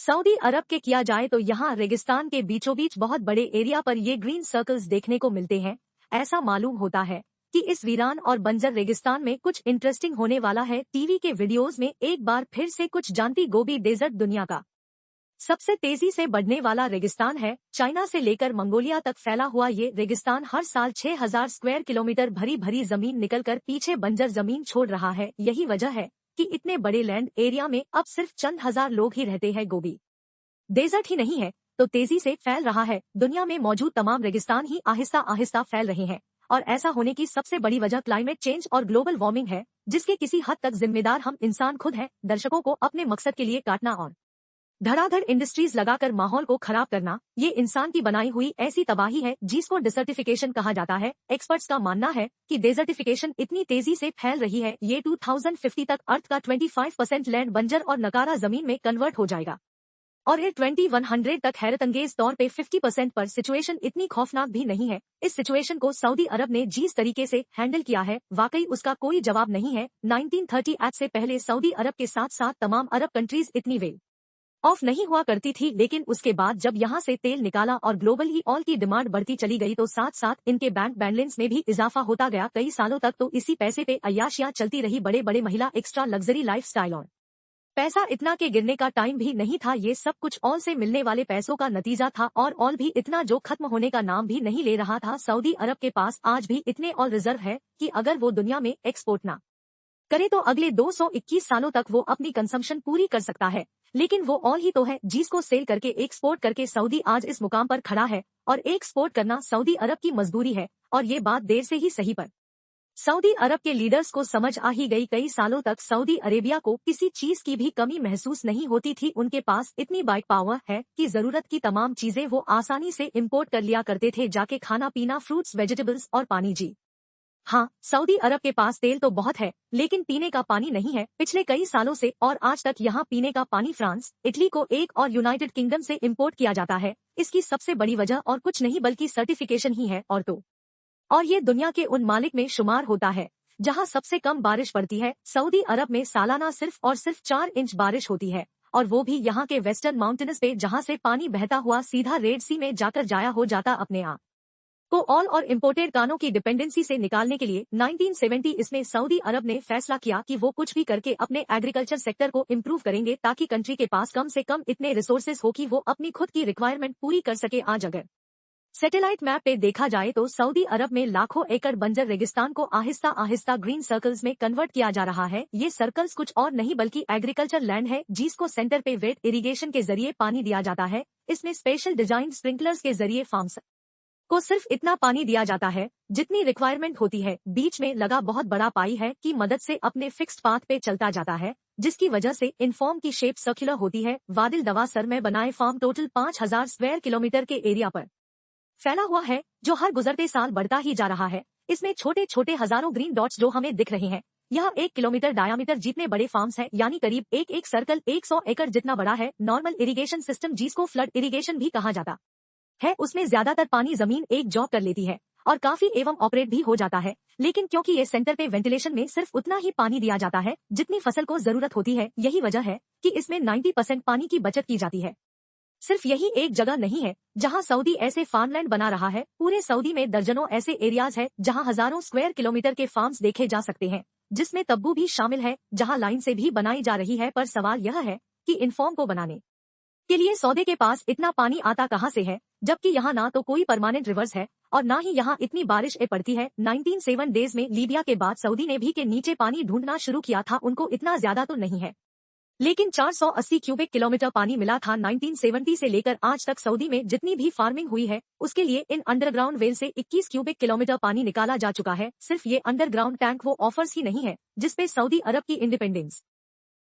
Saudi अरब के किया जाए तो यहाँ रेगिस्तान के बीचों बीच बहुत बड़े एरिया पर ये ग्रीन सर्कल्स देखने को मिलते हैं। ऐसा मालूम होता है कि इस वीरान और बंजर रेगिस्तान में कुछ इंटरेस्टिंग होने वाला है। टीवी के वीडियोस में एक बार फिर से कुछ जानती गोबी डेजर्ट दुनिया का सबसे तेजी से बढ़ने वाला रेगिस्तान है। चाइना से लेकर मंगोलिया तक फैला हुआ ये रेगिस्तान हर साल 6000 स्क्वायर किलोमीटर भरी भरी जमीन निकलकर पीछे बंजर जमीन छोड़ रहा है। यही वजह है कि इतने बड़े लैंड एरिया में अब सिर्फ चंद हजार लोग ही रहते हैं। गोबी डेजर्ट ही नहीं है तो तेजी से फैल रहा है। दुनिया में मौजूद तमाम रेगिस्तान ही आहिस्ता आहिस्ता फैल रहे हैं और ऐसा होने की सबसे बड़ी वजह क्लाइमेट चेंज और ग्लोबल वार्मिंग है, जिसके किसी हद तक जिम्मेदार हम इंसान खुद हैं। दर्शकों को अपने मकसद के लिए काटना और धड़ाधड़ इंडस्ट्रीज लगाकर माहौल को खराब करना, ये इंसान की बनाई हुई ऐसी तबाही है जिसको डिसर्टिफिकेशन कहा जाता है। एक्सपर्ट्स का मानना है कि डेजर्टिफिकेशन इतनी तेजी से फैल रही है, ये 2050 तक अर्थ का 25% लैंड बंजर और नकारा जमीन में कन्वर्ट हो जाएगा और ये 2100 तक हैरतअंगेज तौर पे 50% पर। सिचुएशन इतनी खौफनाक भी नहीं है। इस सिचुएशन को सऊदी अरब ने जिस तरीके से हैंडल किया है, वाकई उसका कोई जवाब नहीं है। 1930 एक्ट से पहले सऊदी अरब के साथ साथ तमाम अरब कंट्रीज इतनी वेल ऑफ नहीं हुआ करती थी, लेकिन उसके बाद जब यहाँ से तेल निकाला और ग्लोबली ऑयल की डिमांड बढ़ती चली गई तो साथ साथ इनके बैंक बैलेंस में भी इजाफा होता गया। कई सालों तक तो इसी पैसे पे अय्याशियां चलती रही, बड़े बड़े महिला एक्स्ट्रा लग्जरी लाइफस्टाइल और पैसा इतना के गिरने का टाइम भी नहीं था। ये सब कुछ ऑयल से मिलने वाले पैसों का नतीजा था और ऑयल भी इतना जो खत्म होने का नाम भी नहीं ले रहा था। सऊदी अरब के पास आज भी इतने ऑयल रिजर्व है कि अगर वो दुनिया में एक्सपोर्ट ना करे तो अगले 221 सालों तक वो अपनी कंजम्पशन पूरी कर सकता है। लेकिन वो ऑयल ही तो है जिसको सेल करके एक्सपोर्ट करके सऊदी आज इस मुकाम पर खड़ा है और एक्सपोर्ट करना सऊदी अरब की मजबूरी है। और ये बात देर से ही सही पर सऊदी अरब के लीडर्स को समझ आ ही गई। कई सालों तक सऊदी अरेबिया को किसी चीज की भी कमी महसूस नहीं होती थी। उनके पास इतनी बाइक पावर है कि जरूरत की तमाम चीजें वो आसानी से इंपोर्ट कर लिया करते थे, जाके खाना पीना, फ्रूट्स, वेजिटेबल्स और पानी। जी हाँ, सऊदी अरब के पास तेल तो बहुत है लेकिन पीने का पानी नहीं है पिछले कई सालों से। और आज तक यहाँ पीने का पानी फ्रांस, इटली को एक और यूनाइटेड किंगडम से इंपोर्ट किया जाता है। इसकी सबसे बड़ी वजह और कुछ नहीं बल्कि सर्टिफिकेशन ही है। और ये दुनिया के उन मालिक में शुमार होता है जहाँ सबसे कम बारिश पड़ती है। सऊदी अरब में सालाना सिर्फ और सिर्फ 4 इंच बारिश होती है और वो भी यहाँ के वेस्टर्न माउंटेन्स पे, जहाँ से पानी बहता हुआ सीधा रेड सी में जाकर जाया हो जाता। अपने आप को ऑयल और इम्पोर्टेड कानों की डिपेंडेंसी से निकालने के लिए 1970 इसमें सऊदी अरब ने फैसला किया कि वो कुछ भी करके अपने एग्रीकल्चर सेक्टर को इम्प्रूव करेंगे ताकि कंट्री के पास कम से कम इतने रिसोर्सेज हो कि वो अपनी खुद की रिक्वायरमेंट पूरी कर सके। आज अगर सैटेलाइट मैप पे देखा जाए तो सऊदी अरब में लाखों एकड़ बंजर रेगिस्तान को आहिस्ता आहिस्ता ग्रीन सर्कल्स में कन्वर्ट किया जा रहा है। ये सर्कल्स कुछ और नहीं बल्कि एग्रीकल्चर लैंड है जिसको सेंटर पे वेट इरिगेशन के जरिए पानी दिया जाता है। इसमें स्पेशल डिजाइन स्प्रिंकलर्स के जरिए फार्म्स को सिर्फ इतना पानी दिया जाता है जितनी रिक्वायरमेंट होती है। बीच में लगा बहुत बड़ा पाई है की मदद से अपने फिक्स्ड पाथ पे चलता जाता है, जिसकी वजह से इन फॉर्म की शेप सर्कुलर होती है। वादिल दवा सर में बनाए फार्म टोटल 5000 स्क्वायर किलोमीटर के एरिया पर फैला हुआ है जो हर गुजरते साल बढ़ता ही जा रहा है। इसमें छोटे छोटे हजारों ग्रीन डॉट्स जो हमें दिख रहे हैं, यह 1 किलोमीटर डायामीटर जितने बड़े फार्म्स हैं, यानी करीब एक सर्कल 100 एकड़ जितना बड़ा है। नॉर्मल इरिगेशन सिस्टम जिसको फ्लड इरिगेशन भी कहा जाता है, उसमें ज्यादातर पानी जमीन एक जॉब कर लेती है और काफी एवं ऑपरेट भी हो जाता है। लेकिन क्योंकि ये सेंटर पे वेंटिलेशन में सिर्फ उतना ही पानी दिया जाता है जितनी फसल को जरूरत होती है, यही वजह है कि इसमें 90% पानी की बचत की जाती है। सिर्फ यही एक जगह नहीं है जहां सऊदी ऐसे फार्मलैंड बना रहा है। पूरे सऊदी में दर्जनों ऐसे एरियाज है जहां हजारों स्क्वायर किलोमीटर के फार्म्स देखे जा सकते हैं, जिसमें तब्बू भी शामिल है जहां लाइन से भी बनाई जा रही है। पर सवाल यह है कि इन फॉर्म को बनाने के लिए सऊदी के पास इतना पानी आता कहां से है, जबकि यहाँ ना तो कोई परमानेंट रिवर्स है और ना ही यहाँ इतनी बारिश पड़ती है। 1907 डेज में लीबिया के बाद सऊदी ने भी के नीचे पानी ढूंढना शुरू किया था। उनको इतना ज्यादा तो नहीं है लेकिन 480 क्यूबिक किलोमीटर पानी मिला था। 1970 से लेकर आज तक सऊदी में जितनी भी फार्मिंग हुई है उसके लिए इन अंडरग्राउंड वेल से 21 क्यूबिक किलोमीटर पानी निकाला जा चुका है। सिर्फ ये अंडरग्राउंड टैंक वो ऑफर्स ही नहीं है जिसपे सऊदी अरब की इंडिपेंडेंस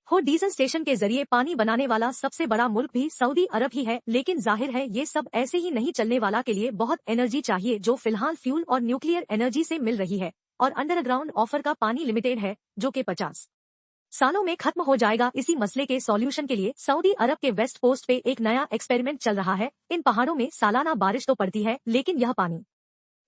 हो। डीजल स्टेशन के जरिए पानी बनाने वाला सबसे बड़ा मुल्क भी सऊदी अरब ही है। लेकिन जाहिर है ये सब ऐसे ही नहीं चलने वाला, के लिए बहुत एनर्जी चाहिए जो फिलहाल फ्यूल और न्यूक्लियर एनर्जी से मिल रही है और अंडरग्राउंड ऑफर का पानी लिमिटेड है जो कि 50 सालों में खत्म हो जाएगा। इसी मसले के सॉल्यूशन के लिए सऊदी अरब के वेस्ट कोस्ट पे एक नया एक्सपेरिमेंट चल रहा है। इन पहाड़ों में सालाना बारिश तो पड़ती है लेकिन यह पानी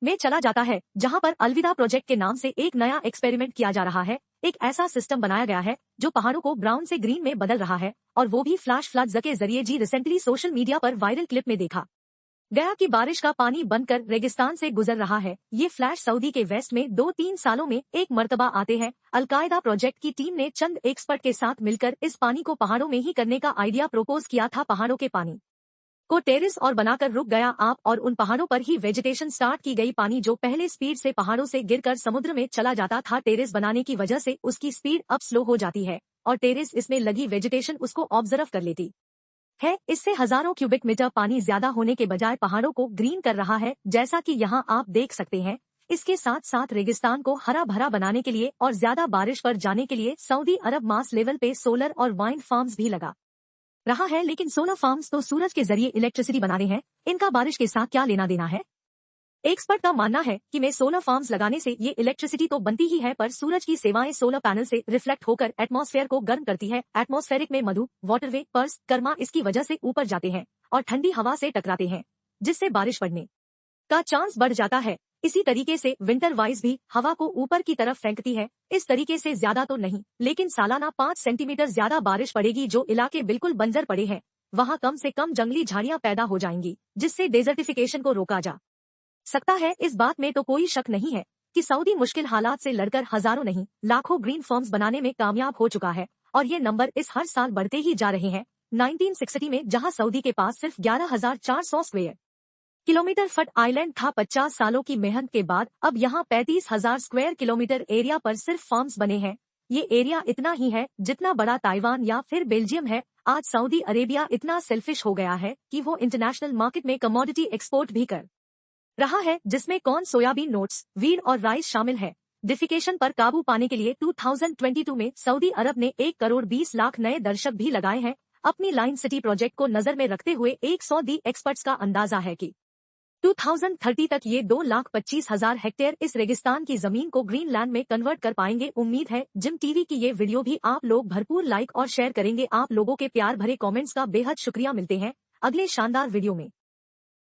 में चला जाता है, जहां पर अलविदा प्रोजेक्ट के नाम से एक नया एक्सपेरिमेंट किया जा रहा है। एक ऐसा सिस्टम बनाया गया है जो पहाड़ों को ब्राउन से ग्रीन में बदल रहा है, और वो भी फ्लैश फ्लड्स के जरिए। जी रिसेंटली सोशल मीडिया पर वायरल क्लिप में देखा गया कि बारिश का पानी बनकर रेगिस्तान से गुजर रहा है। ये फ्लैश सऊदी के वेस्ट में 2-3 सालों में एक मर्तबा आते हैं। अलकायदा प्रोजेक्ट की टीम ने चंद एक्सपर्ट के साथ मिलकर इस पानी को पहाड़ों में ही करने का आइडिया प्रपोज किया था। पहाड़ों के पानी को टेरिस और बनाकर रुक गया आप, और उन पहाड़ों पर ही वेजिटेशन स्टार्ट की गई। पानी जो पहले स्पीड से पहाड़ों से गिरकर समुद्र में चला जाता था, टेरिस बनाने की वजह से उसकी स्पीड अब स्लो हो जाती है, और टेरिस इसमें लगी वेजिटेशन उसको ऑब्जर्व कर लेती है। इससे हजारों क्यूबिक मीटर पानी ज्यादा होने के बजाय पहाड़ों को ग्रीन कर रहा है, जैसा कि यहाँ आप देख सकते हैं। इसके साथ साथ रेगिस्तान को हरा भरा बनाने के लिए और ज्यादा बारिश पर जाने के लिए सऊदी अरब मास लेवल पे सोलर और वाइंड फार्म्स भी लगा रहा है। लेकिन सोलर फार्म्स तो सूरज के जरिए इलेक्ट्रिसिटी बना रहे हैं, इनका बारिश के साथ क्या लेना देना है। एक्सपर्ट का मानना है कि में सोलर फार्म्स लगाने से ये इलेक्ट्रिसिटी तो बनती ही है, पर सूरज की सेवाएं सोलर पैनल से रिफ्लेक्ट होकर एटमॉस्फेयर को गर्म करती है। एटमॉस्फेरिक में मधु, वाटरवे, पर्स, कर्मा इसकी वजह से ऊपर जाते हैं और ठंडी हवा से टकराते हैं, जिससे बारिश पड़ने का चांस बढ़ जाता है। इसी तरीके से विंटर वाइज भी हवा को ऊपर की तरफ फेंकती है। इस तरीके से ज्यादा तो नहीं, लेकिन सालाना 5 सेंटीमीटर ज्यादा बारिश पड़ेगी। जो इलाके बिल्कुल बंजर पड़े हैं, वहाँ कम से कम जंगली झाड़ियां पैदा हो जाएंगी, जिससे डेजर्टिफिकेशन को रोका जा सकता है। इस बात में तो कोई शक नहीं है कि सऊदी मुश्किल हालात से लड़कर हजारों नहीं लाखों ग्रीन फर्म्स बनाने में कामयाब हो चुका है, और ये नंबर इस हर साल बढ़ते ही जा रहे हैं। 1960 में जहां सऊदी के पास सिर्फ 11,400 स्क्वायर किलोमीटर फट आइलैंड था, 50 सालों की मेहनत के बाद अब यहाँ 35,000 स्क्वायर किलोमीटर एरिया पर सिर्फ फार्म्स बने हैं। ये एरिया इतना ही है जितना बड़ा ताइवान या फिर बेल्जियम है। आज सऊदी अरेबिया इतना सेल्फिश हो गया है कि वो इंटरनेशनल मार्केट में कमोडिटी एक्सपोर्ट भी कर रहा है, जिसमें कॉर्न, सोयाबीन, ओट्स, वीट और राइस शामिल है। डिफिकेशन पर काबू पाने के लिए 2022 में सऊदी अरब ने 1 करोड़ 20 लाख नए दर्शक भी लगाए हैं। अपनी लाइन सिटी प्रोजेक्ट को नजर में रखते हुए 100 एक्सपर्ट्स का अंदाजा है कि 2030 तक ये 2,25,000 हेक्टेयर इस रेगिस्तान की जमीन को ग्रीन लैंड में कन्वर्ट कर पाएंगे। उम्मीद है जिम टीवी की ये वीडियो भी आप लोग भरपूर लाइक और शेयर करेंगे। आप लोगों के प्यार भरे कमेंट्स का बेहद शुक्रिया। मिलते हैं अगले शानदार वीडियो में।